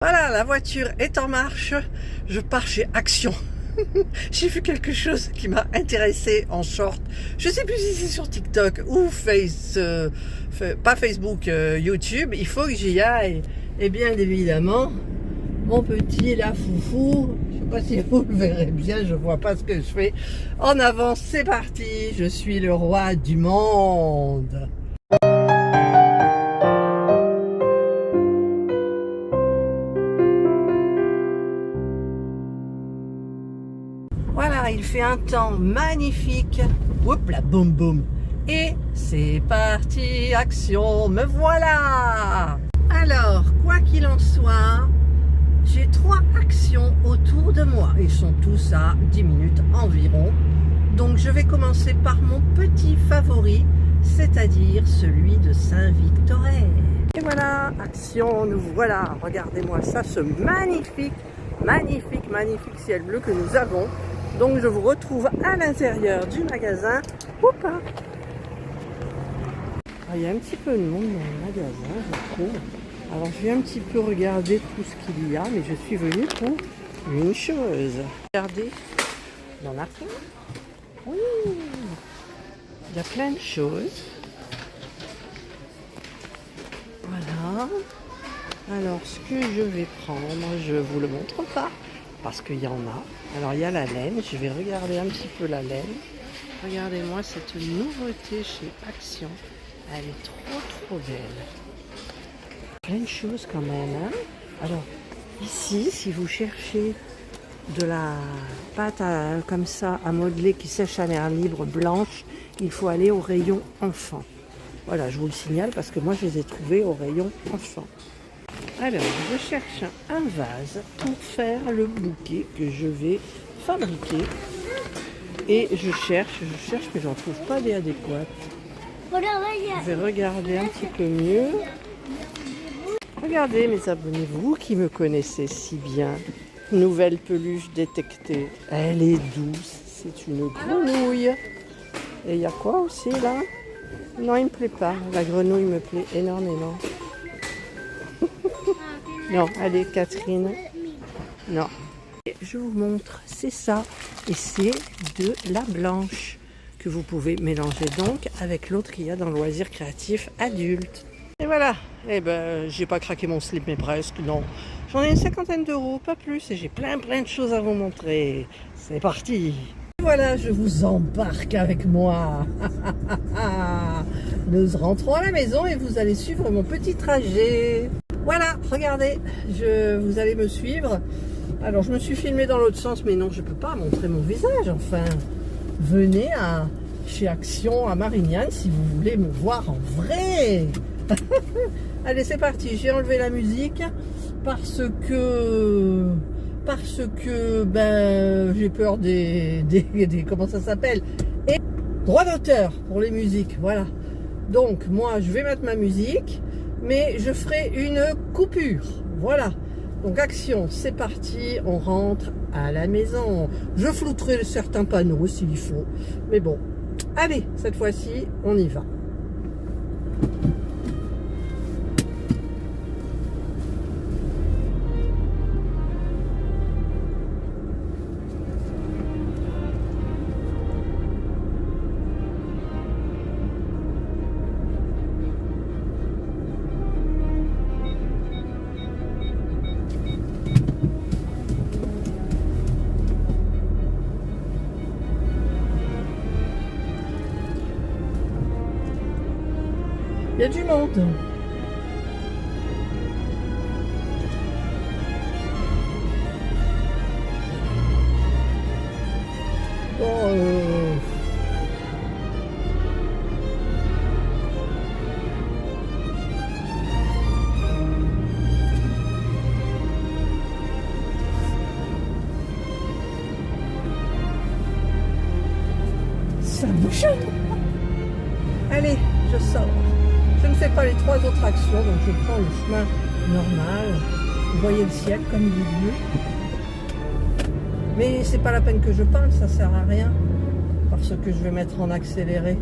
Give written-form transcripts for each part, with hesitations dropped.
Voilà, la voiture est en marche. Je pars chez Action. J'ai vu quelque chose qui m'a intéressé en short. Je sais plus si c'est sur TikTok ou pas Facebook, YouTube. Il faut que j'y aille. Et bien évidemment, mon petit là foufou. Je sais pas si vous le verrez bien. Je vois pas ce que je fais. En avant, c'est parti. Je suis le roi du monde. Voilà, il fait un temps magnifique. Oups là, boum boum. Et c'est parti, action, me voilà. Alors, quoi qu'il en soit, j'ai 3 actions autour de moi. Ils sont tous à 10 minutes environ. Donc je vais commencer par mon petit favori, c'est-à-dire celui de Saint-Victorin. Et voilà, action, nous voilà. Regardez-moi ça, ce magnifique ciel bleu que nous avons. Donc je vous retrouve à l'intérieur du magasin. Oups. Il y a un petit peu de monde dans le magasin, je trouve. Alors je vais un petit peu regarder tout ce qu'il y a, mais je suis venue pour une chose. Regardez, il y en a plein. Oui, il y a plein de choses. Voilà. Alors ce que je vais prendre, je ne vous le montre pas. Parce qu'il y en a. Alors il y a la laine, je vais regarder un petit peu la laine. Regardez-moi cette nouveauté chez Action. Elle est trop belle. Plein de choses quand même. Hein. Alors ici, si vous cherchez de la pâte comme ça à modeler qui sèche à l'air libre, blanche, il faut aller au rayon enfant. Voilà, je vous le signale parce que moi je les ai trouvés au rayon enfant. Alors, je cherche un vase pour faire le bouquet que je vais fabriquer. Et je cherche, mais je n'en trouve pas des adéquates. Je vais regarder un petit peu mieux. Regardez mes abonnés, vous qui me connaissez si bien. Nouvelle peluche détectée. Elle est douce, c'est une grenouille. Et il y a quoi aussi là? Non, il ne me plaît pas. La grenouille me plaît énormément. Non, allez Catherine. Non. Je vous montre, c'est ça. Et c'est de la blanche que vous pouvez mélanger donc avec l'autre qu'il y a dans le loisir créatif adulte. Et voilà. Eh ben, j'ai pas craqué mon slip, mais presque, non. J'en ai une 50aine d'euros, pas plus. Et j'ai plein de choses à vous montrer. C'est parti. Voilà, je vous embarque avec moi. Nous rentrons à la maison et vous allez suivre mon petit trajet. Voilà, regardez, vous allez me suivre. Alors, je me suis filmée dans l'autre sens, mais non, je ne peux pas montrer mon visage, enfin. Venez chez Action à Marignane si vous voulez me voir en vrai. Allez, c'est parti, j'ai enlevé la musique parce que j'ai peur des comment ça s'appelle, et droit d'auteur pour les musiques, voilà. Donc, moi, je vais mettre ma musique. Mais je ferai une coupure. Voilà. Donc action, c'est parti. On rentre à la maison. Je flouterai certains panneaux s'il faut. Mais bon. Allez, cette fois-ci, on y va. Il y a du monde. Bon, ça bouge. Allez, je sors. Je ne fais pas les 3 autres actions, donc je prends le chemin normal. Vous voyez le ciel comme il est bleu. Mais c'est pas la peine que je parle, ça sert à rien. Parce que je vais mettre en accéléré.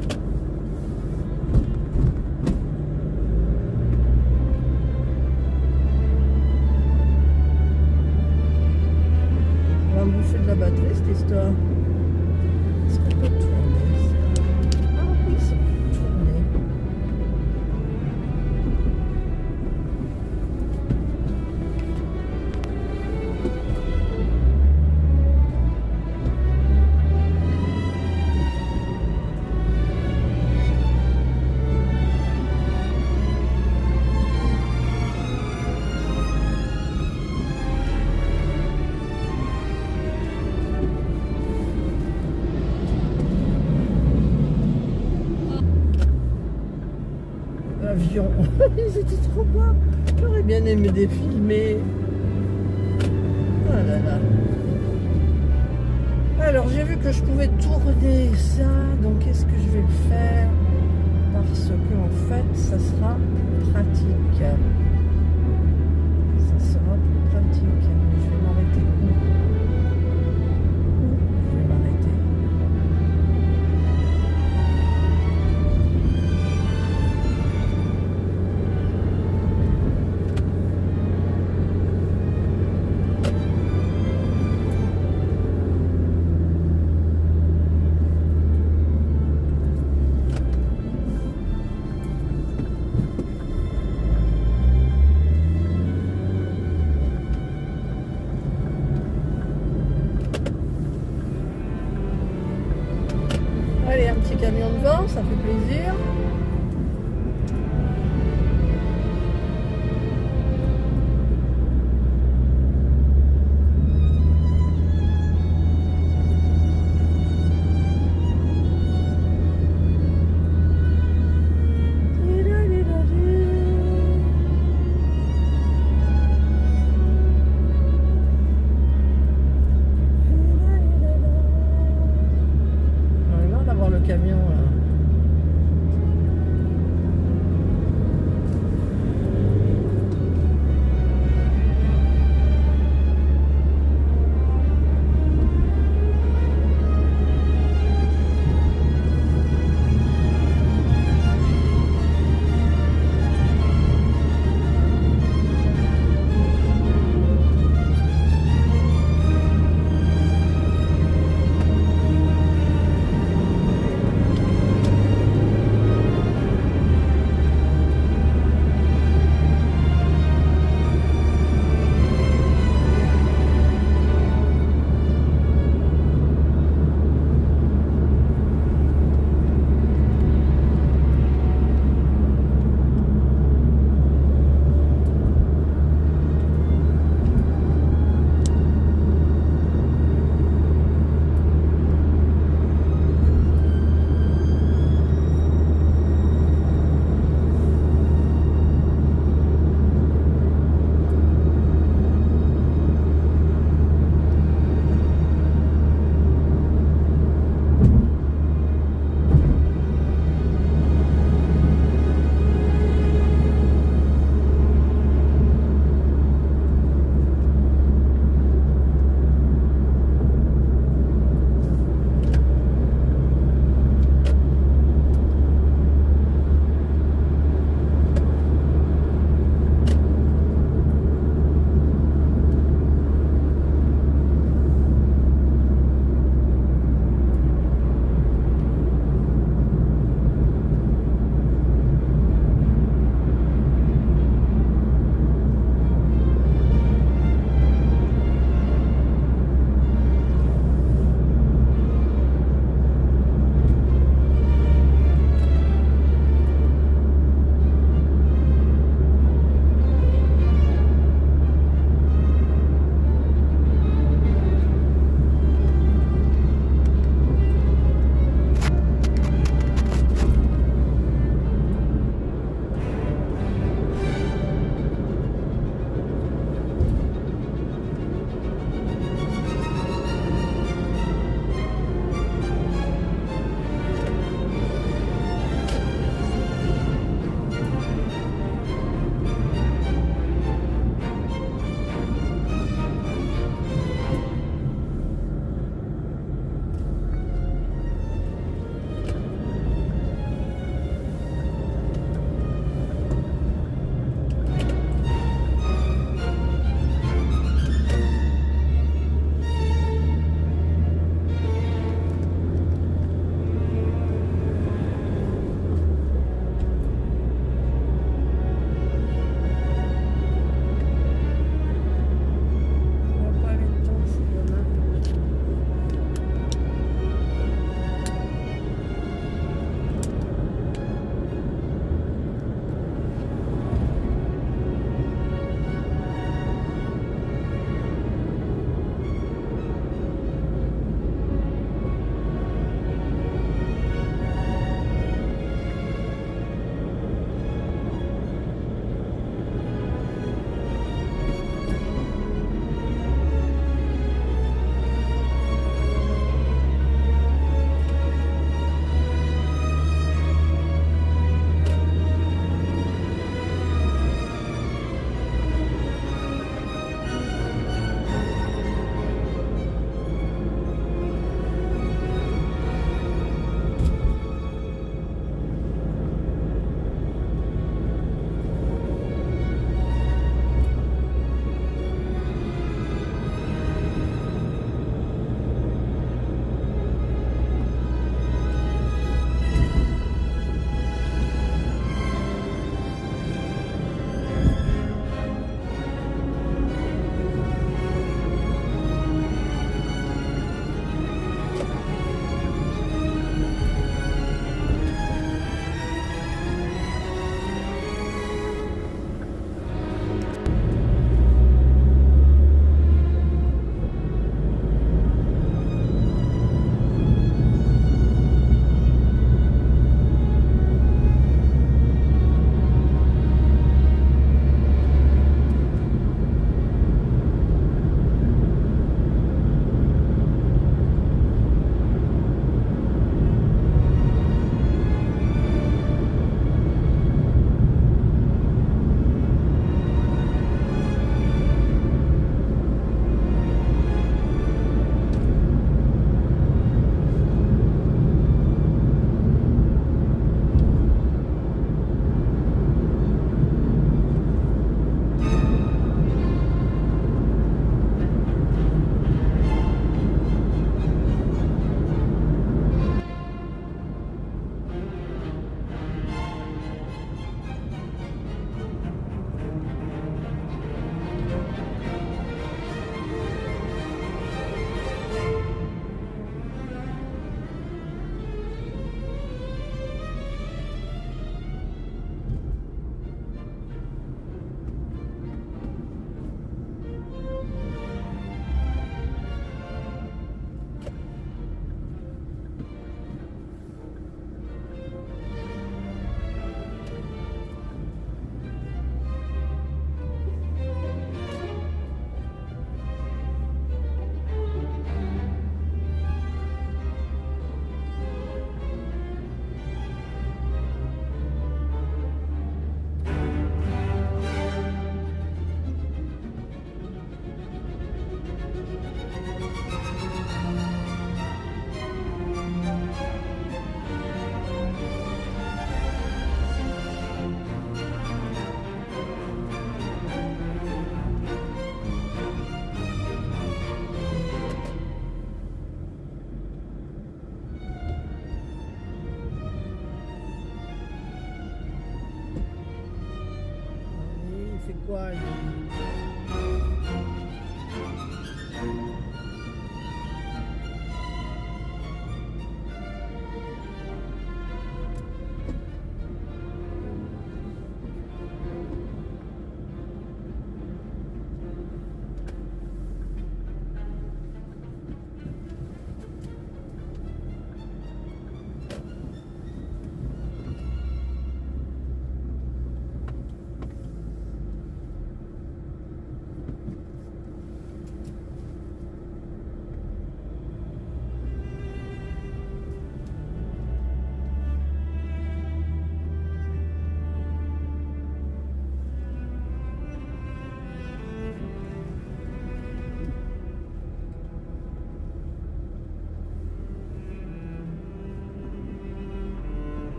va me bouffer de la batterie cette histoire. Est-ce qu'on peut tourner ça? Ah oui, ça peut tourner. L'avion, ils étaient trop bas. J'aurais bien aimé les filmer. Oh là là. Alors j'ai vu que je pouvais tourner ça, donc qu'est-ce que je vais faire? Parce que en fait, ça sera plus pratique. Ça sera plus pratique. Je vais m'arrêter où? Je vais m'arrêter. Allez, un petit camion devant, ça fait plaisir. J'en ai marre d'avoir le camion là.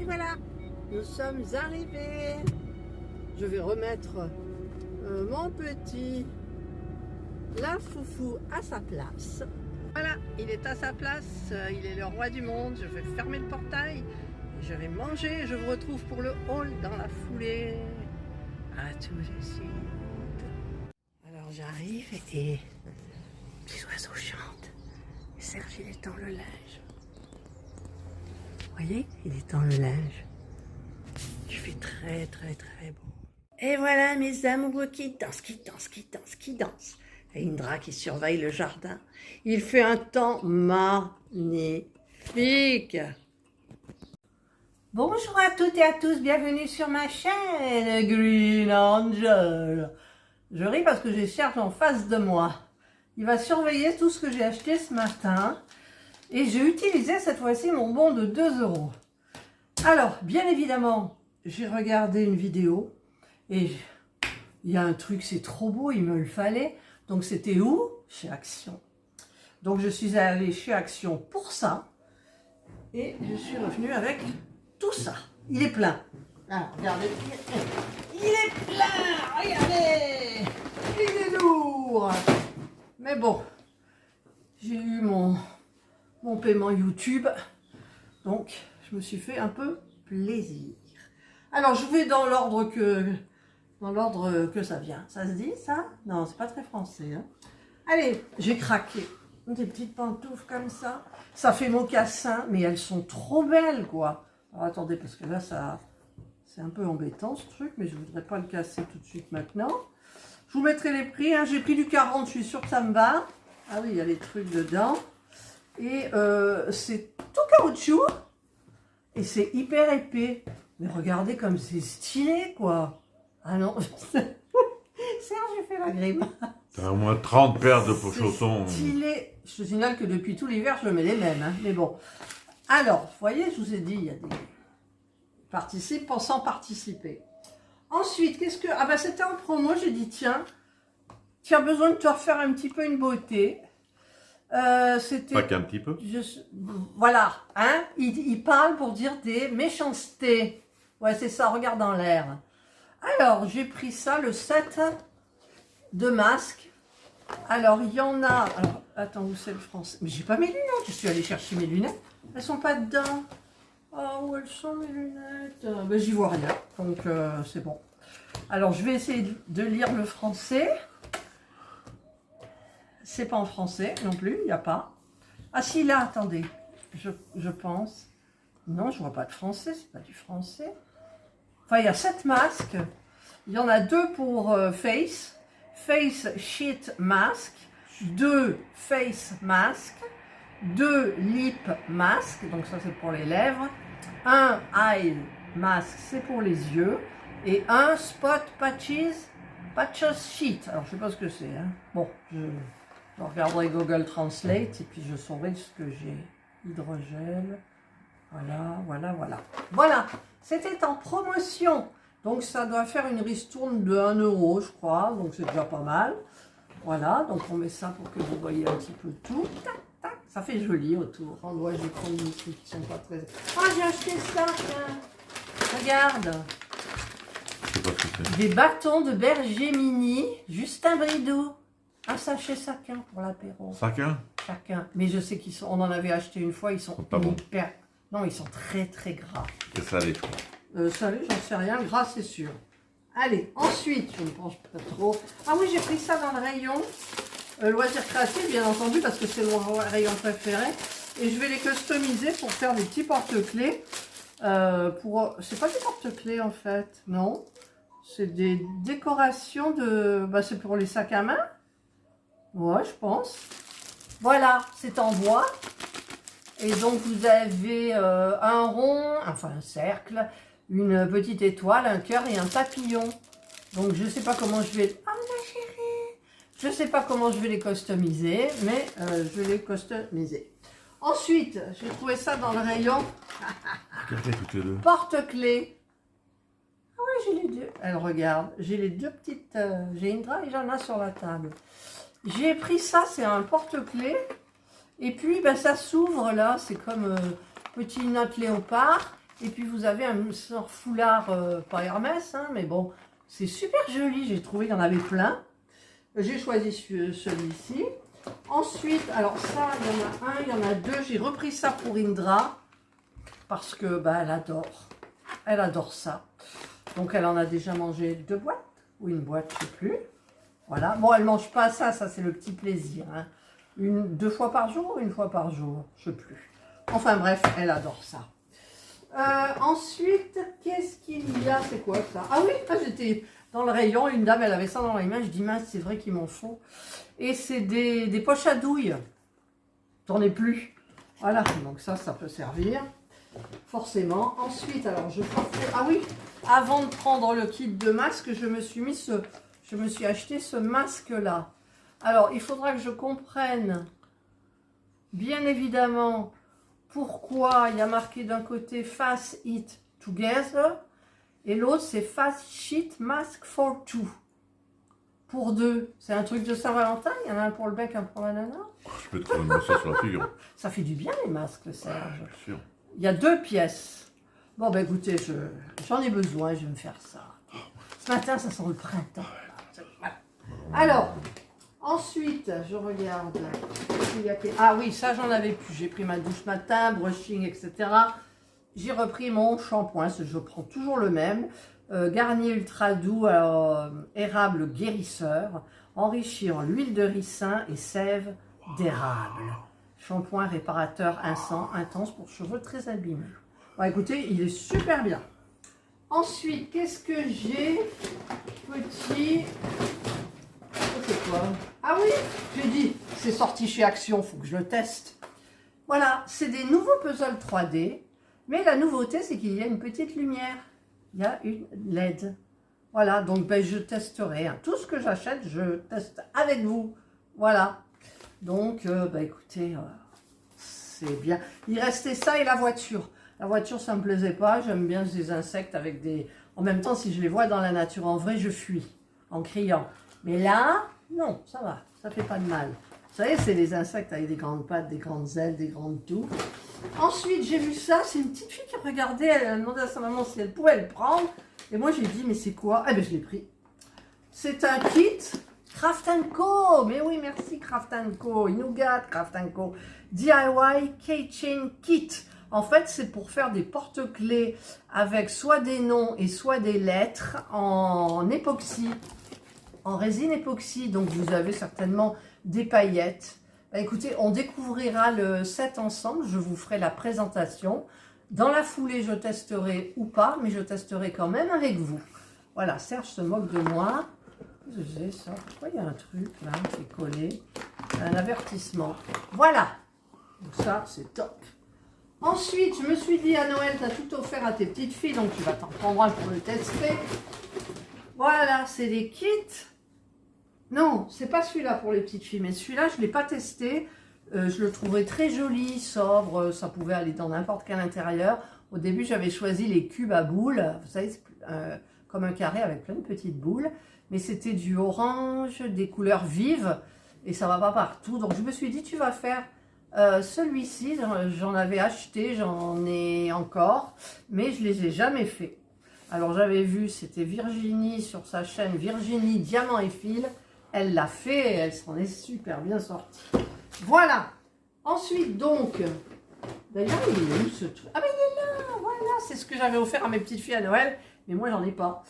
Et voilà, nous sommes arrivés. Je vais remettre mon petit la foufou à sa place. Voilà, il est à sa place, il est le roi du monde. Je vais fermer le portail, je vais manger. Je vous retrouve pour le haul dans la foulée. À tout de suite. Alors j'arrive et les oiseaux chantent. Serge, il étend le linge. Vous voyez, il étend le linge. Il fait très très très beau. Et voilà mes amoureux qui dansent, qui dansent, qui dansent, qui dansent. Et Indra qui surveille le jardin. Il fait un temps magnifique. Bonjour à toutes et à tous, bienvenue sur ma chaîne Green Angel. Je ris parce que j'ai Serge en face de moi. Il va surveiller tout ce que j'ai acheté ce matin. Et j'ai utilisé cette fois-ci mon bon de 2 €. Alors, bien évidemment, j'ai regardé une vidéo. Et il y a un truc, c'est trop beau, il me le fallait. Donc c'était où? Chez Action. Donc je suis allée chez Action pour ça. Et je suis revenue avec tout ça. Il est plein. Ah, regardez. Il est plein. Regardez. Il est lourd. Mais bon. J'ai eu mon paiement YouTube. Donc je me suis fait un peu plaisir. Alors je vais dans l'ordre que ça vient. Ça se dit ça? Non, c'est pas très français. Hein. Allez, j'ai craqué. Des petites pantoufles comme ça. Ça fait mocassin, mais elles sont trop belles, quoi. Alors attendez, parce que là, c'est un peu embêtant ce truc, mais je voudrais pas le casser tout de suite maintenant. Je vous mettrai les prix. Hein. J'ai pris du 40, je suis sûre que ça me va. Ah oui, il y a les trucs dedans. Et c'est tout caoutchouc. Et c'est hyper épais. Mais regardez comme c'est stylé, quoi. Ah non, Serge, j'ai fait la grimace. T'as au moins 30 paires de chaussons. Stylé. Je te signale que depuis tout l'hiver, je mets les mêmes. Hein. Mais bon. Alors, vous voyez, je vous ai dit, il y a des participes pensant participer. Ensuite, qu'est-ce que... Ah bah c'était en promo, j'ai dit, tiens, tu as besoin de te refaire un petit peu une beauté. C'était... Pas qu'un petit peu. Voilà, hein. Il parle pour dire des méchancetés. Ouais, c'est ça, regarde dans l'air. Alors, j'ai pris ça, le set de masques. Alors, il y en a... Alors, attends, où c'est le français? Mais j'ai pas mes lunettes, je suis allée chercher mes lunettes. Elles sont pas dedans. Oh, où elles sont mes lunettes? Ben, j'y vois rien, donc c'est bon. Alors, je vais essayer de lire le français. C'est pas en français non plus, il n'y a pas. Ah si, là, attendez, je pense. Non, je vois pas de français, c'est pas du français. Enfin, il y a 7 masques. Il y en a 2 pour face sheet mask, 2 face mask, 2 lip mask, donc ça c'est pour les lèvres, 1 eye mask, c'est pour les yeux, et 1 spot patches sheet. Alors je sais pas ce que c'est. Hein. Bon, je regarderai Google Translate et puis je saurai ce que j'ai. Hydrogel. Voilà, c'était en promotion. Donc ça doit faire une ristourne de 1 €, je crois. Donc c'est déjà pas mal. Voilà, donc on met ça pour que vous voyez un petit peu tout. Tac, tac. Ça fait joli autour. En doigt, je vais prendre des trucs qui sont pas très... Ah, j'ai acheté ça, tiens. Regarde. Je sais pas ce que c'est. Des bâtons de berger mini. Justin Brideau. Un sachet chacun pour l'apéro. Chacun. Mais je sais qu'ils sont... On en avait acheté une fois, ils sont pas bons. hyper... Non, ils sont très très gras. Et ça, les fois. Salut, j'en sais rien, gras c'est sûr. Allez, ensuite, je ne pense pas trop. Ah oui, j'ai pris ça dans le rayon loisirs créatifs, bien entendu, parce que c'est mon rayon préféré. Et je vais les customiser pour faire des petits porte-clés. C'est pas des porte-clés en fait, non. C'est des décorations de... Bah, c'est pour les sacs à main. Ouais, je pense. Voilà, c'est en bois. Et donc vous avez un rond, enfin un cercle, une petite étoile, un cœur et un papillon. Donc je ne sais pas comment je vais... Ah ma chérie! Je ne sais pas comment je vais les customiser, mais je vais les customiser. Ensuite, j'ai trouvé ça dans le rayon. Regardez toutes les deux. Porte-clés. Ah oui, j'ai les deux. Elle regarde. J'ai les deux petites... j'ai Indra et j'en ai sur la table. J'ai pris ça, c'est un porte-clés. Et puis, ben, ça s'ouvre là, c'est comme petit note léopard. Et puis vous avez un sort foulard, pas Hermès, hein, mais bon, c'est super joli. J'ai trouvé qu'il y en avait plein. J'ai choisi celui-ci. Ensuite, alors ça, il y en a un, il y en a deux. J'ai repris ça pour Indra. Parce que, bah, elle adore. Elle adore ça. Donc, elle en a déjà mangé 2 boîtes. Ou une boîte, je ne sais plus. Voilà. Bon, elle ne mange pas ça. Ça, c'est le petit plaisir. Hein. 2 fois par jour ou 1 fois par jour? Je ne sais plus. Enfin, bref, elle adore ça. Ensuite, qu'est-ce qu'il y a? C'est quoi ça? Ah oui, j'étais dans le rayon. Une dame, elle avait ça dans les mains. Je dis, mince, c'est vrai qu'ils m'en font. Et c'est des poches à douille. J'en ai plus. Voilà. Donc, ça peut servir. Forcément. Ensuite, alors je pense que... Ah oui, avant de prendre le kit de masque, je me suis acheté ce masque-là. Alors, il faudra que je comprenne, bien évidemment, pourquoi il y a marqué d'un côté Face It Together et l'autre c'est Face Sheet Mask for Two. Pour 2. C'est un truc de Saint-Valentin? Il y en a un pour le bec, un pour la nana? Je peux te trouver une ça sur la figure. Ça fait du bien les masques, Serge. Bien sûr. Il y a 2 pièces. Bon, ben écoutez, j'en ai besoin, je vais me faire ça. Ce matin, ça sent le printemps. Voilà. Alors, ensuite, je regarde. Ah oui, ça, j'en avais plus. J'ai pris ma douche matin, brushing, etc. J'ai repris mon shampoing. Je prends toujours le même. Garnier ultra doux, érable guérisseur, enrichi en huile de ricin et sève d'érable. Shampoing réparateur intense pour cheveux très abîmés. Bon, écoutez, il est super bien. Ensuite, qu'est-ce que j'ai? Petit... C'est quoi? Ah oui, j'ai dit, c'est sorti chez Action, il faut que je le teste. Voilà, c'est des nouveaux puzzles 3D. Mais la nouveauté, c'est qu'il y a une petite lumière. Il y a une LED. Voilà, donc ben, je testerai. Hein. Tout ce que j'achète, je teste avec vous. Voilà. Donc, bah écoutez, c'est bien. Il restait ça et la voiture. La voiture, ça ne me plaisait pas. J'aime bien ces insectes avec des... En même temps, si je les vois dans la nature en vrai, je fuis en criant. Mais là, non, ça va. Ça fait pas de mal. Vous savez, c'est les insectes avec des grandes pattes, des grandes ailes, des grandes toux. Ensuite, j'ai vu ça. C'est une petite fille qui regardait. Elle a demandé à sa maman si elle pouvait le prendre. Et moi, j'ai dit, mais c'est quoi? Eh bien, je l'ai pris. C'est un kit... Craft & Co, mais oui, merci Craft & Co, Nougat Craft & Co, DIY Keychain Kit. En fait, c'est pour faire des porte-clés avec soit des noms et soit des lettres en époxy, en résine époxy. Donc, vous avez certainement des paillettes. Bah, écoutez, on découvrira le set ensemble. Je vous ferai la présentation. Dans la foulée, je testerai ou pas, mais je testerai quand même avec vous. Voilà, Serge se moque de moi. J'ai ça. Pourquoi il y a un truc là qui est collé? Un avertissement. Voilà. Donc ça, c'est top. Ensuite, je me suis dit à Noël, tu as tout offert à tes petites filles, donc tu vas t'en prendre un pour le tester. Voilà, c'est des kits. Non, c'est pas celui-là pour les petites filles, mais celui-là, je ne l'ai pas testé. Je le trouvais très joli, sobre, ça pouvait aller dans n'importe quel intérieur. Au début, j'avais choisi les cubes à boules. Vous savez, comme un carré avec plein de petites boules. Mais c'était du orange, des couleurs vives, et ça va pas partout. Donc je me suis dit, tu vas faire celui-ci. J'en avais acheté, j'en ai encore, mais je les ai jamais fait. Alors j'avais vu, c'était Virginie sur sa chaîne, Virginie Diamant et Fil. Elle l'a fait et elle s'en est super bien sortie. Voilà. Ensuite donc, d'ailleurs il est où ce truc? Ah mais il est là, voilà, c'est ce que j'avais offert à mes petites filles à Noël, mais moi j'en ai pas.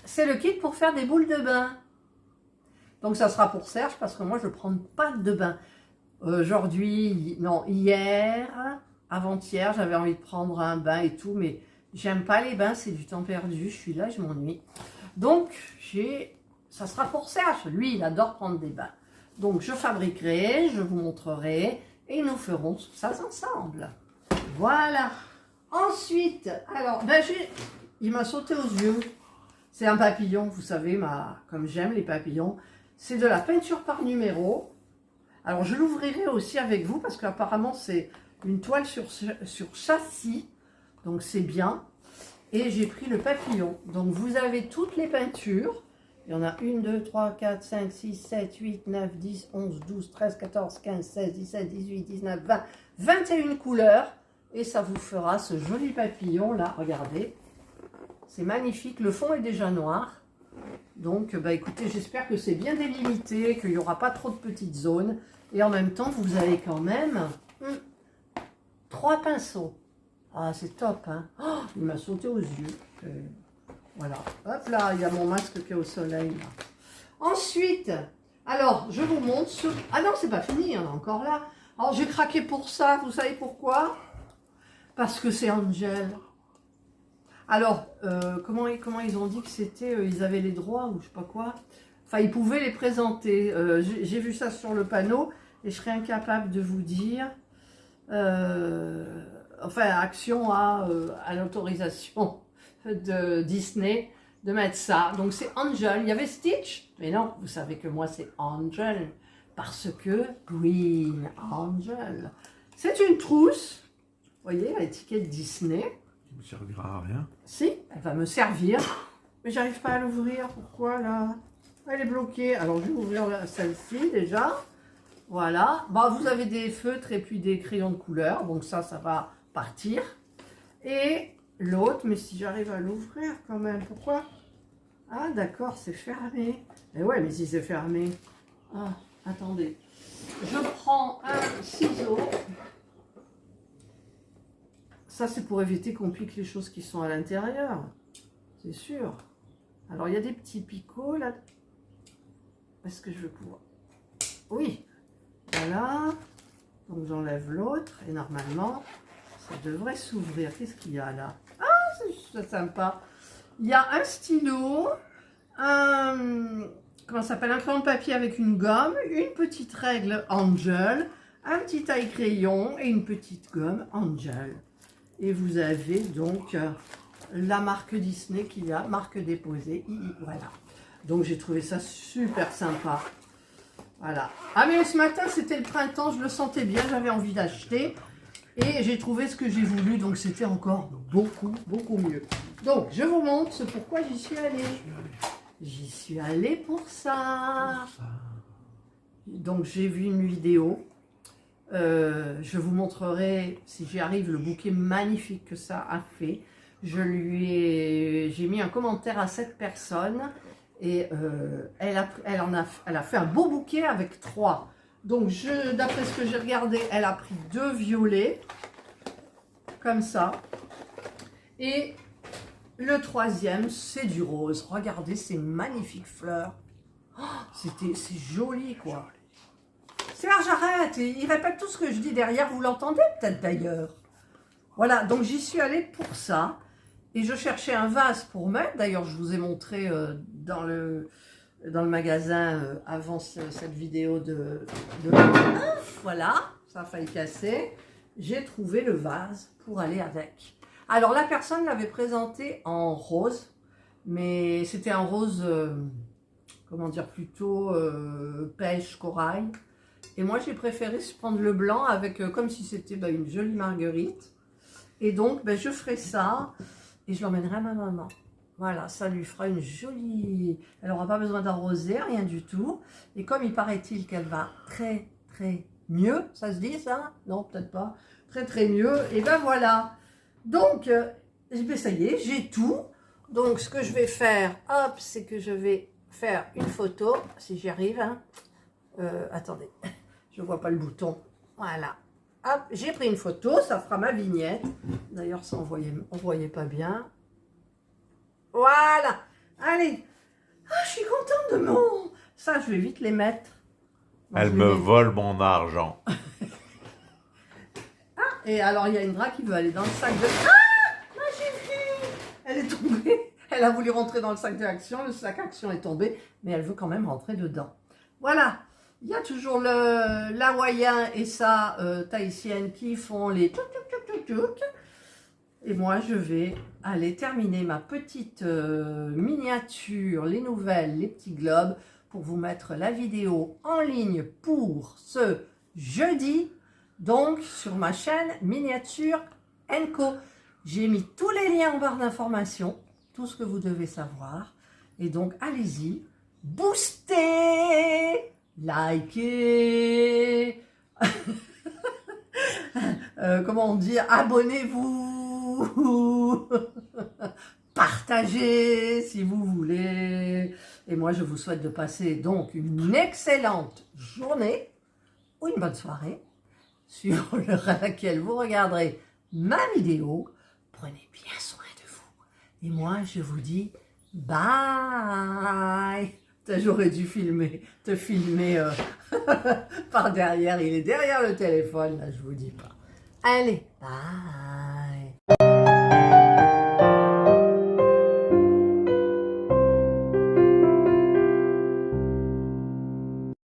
C'est le kit pour faire des boules de bain. Donc ça sera pour Serge parce que moi je ne prends pas de bain. Aujourd'hui, non, hier, avant-hier, j'avais envie de prendre un bain et tout, mais j'aime pas les bains, c'est du temps perdu. Je suis là, je m'ennuie. Donc ça sera pour Serge. Lui, il adore prendre des bains. Donc je fabriquerai, je vous montrerai et nous ferons ça ensemble. Voilà. Ensuite, alors, ben il m'a sauté aux yeux. C'est un papillon, vous savez, comme j'aime les papillons. C'est de la peinture par numéro. Alors, je l'ouvrirai aussi avec vous parce qu'apparemment, c'est une toile sur châssis. Donc, c'est bien. Et j'ai pris le papillon. Donc, vous avez toutes les peintures. Il y en a 1, 2, 3, 4, 5, 6, 7, 8, 9, 10, 11, 12, 13, 14, 15, 16, 17, 18, 19, 20, 21 couleurs. Et ça vous fera ce joli papillon là, regardez. C'est magnifique, le fond est déjà noir. Donc bah écoutez, j'espère que c'est bien délimité, qu'il n'y aura pas trop de petites zones. Et en même temps, vous avez quand même 3 pinceaux. Ah, c'est top, hein. Oh, il m'a sauté aux yeux. Voilà. Hop là, il y a mon masque qui est au soleil. Là. Ensuite, alors, je vous montre ce... Ah non, c'est pas fini, on est encore là. Alors, j'ai craqué pour ça, vous savez pourquoi? Parce que c'est Angel. Alors, comment ils ont dit que c'était... ils avaient les droits ou je sais pas quoi. Enfin, ils pouvaient les présenter. J'ai vu ça sur le panneau et je serais incapable de vous dire... enfin, action à l'autorisation de Disney de mettre ça. Donc, c'est Angel. Il y avait Stitch, mais non, vous savez que moi, c'est Angel. Parce que Green Angel. C'est une trousse. Vous voyez, l'étiquette Disney. Qui ne servira à rien. Si, elle va me servir. Mais j'arrive pas à l'ouvrir. Pourquoi, là? Elle est bloquée. Alors, je vais ouvrir celle-ci, déjà. Voilà, bah, vous avez des feutres et puis des crayons de couleur, donc ça va partir. Et l'autre, mais si j'arrive à l'ouvrir quand même, pourquoi? Ah d'accord, c'est fermé. Mais ouais, mais si c'est fermé. Ah, attendez. Je prends un ciseau. Ça, c'est pour éviter qu'on pique les choses qui sont à l'intérieur. C'est sûr. Alors, il y a des petits picots là. Est-ce que je vais pouvoir... Oui. Voilà, donc j'enlève l'autre et normalement ça devrait s'ouvrir. Qu'est-ce qu'il y a là? Ah, c'est sympa. Il y a un stylo, comment ça s'appelle, un crayon de papier avec une gomme, une petite règle Angel, un petit taille-crayon et une petite gomme Angel. Et vous avez donc la marque Disney qui y a, marque déposée, voilà. Donc j'ai trouvé ça super sympa. Voilà. Ah mais ce matin c'était le printemps, je le sentais bien, j'avais envie d'acheter. Et j'ai trouvé ce que j'ai voulu, donc c'était encore beaucoup mieux. Donc je vous montre ce pourquoi j'y suis allée. J'y suis allée pour ça. Donc j'ai vu une vidéo. Je vous montrerai, si j'y arrive, le bouquet magnifique que ça a fait. J'ai mis un commentaire à cette personne. Et elle a fait un beau bouquet avec 3. Donc, d'après ce que j'ai regardé, elle a pris 2 violets, comme ça. Et le 3e, c'est du rose. Regardez ces magnifiques fleurs. Oh, c'est joli, quoi. Serge, arrête. Il répète tout ce que je dis derrière. Vous l'entendez peut-être d'ailleurs. Voilà, donc j'y suis allée pour ça. Et je cherchais un vase pour mettre. D'ailleurs, je vous ai montré dans le magasin avant cette vidéo voilà, ça a failli casser. J'ai trouvé le vase pour aller avec. Alors, la personne l'avait présenté en rose. Mais c'était un rose, comment dire, plutôt pêche, corail. Et moi, j'ai préféré prendre le blanc avec, comme si c'était une jolie marguerite. Et donc, je ferai ça. Et je l'emmènerai à ma maman. Voilà, ça lui fera une jolie... Elle n'aura pas besoin d'arroser, rien du tout. Et comme il paraît-il qu'elle va très mieux, ça se dit ça? Non, peut-être pas. Très mieux. Et ben voilà. Donc, ça y est, j'ai tout. Donc, ce que je vais faire, hop, c'est que je vais faire une photo, si j'y arrive. Hein. Attendez, je ne vois pas le bouton. Voilà. Hop, j'ai pris une photo, ça fera ma vignette. D'ailleurs, ça, on voyait pas bien. Voilà. Allez. Ah, je suis contente de mon... Ça, je vais vite les mettre. Elle me vole mon argent. Ah, et alors, il y a une drague qui veut aller dans le sac de... Ah, ma chérie. Elle est tombée. Elle a voulu rentrer dans le sac de Action. Le sac Action est tombé. Mais elle veut quand même rentrer dedans. Voilà. Il y a toujours l'hawaïen et sa tahitienne qui font les tchouk. Et moi, je vais aller terminer ma petite miniature, les nouvelles, les petits globes, pour vous mettre la vidéo en ligne pour ce jeudi, donc sur ma chaîne Miniature & Co. J'ai mis tous les liens en barre d'informations, tout ce que vous devez savoir. Et donc, allez-y, boostez, likez. comment on dit, abonnez-vous, partagez si vous voulez. Et moi, je vous souhaite de passer donc une excellente journée ou une bonne soirée, suivant l'heure à laquelle vous regarderez ma vidéo. Prenez bien soin de vous. Et moi, je vous dis bye. J'aurais dû te filmer par derrière. Il est derrière le téléphone, là, je vous dis pas. Allez, bye.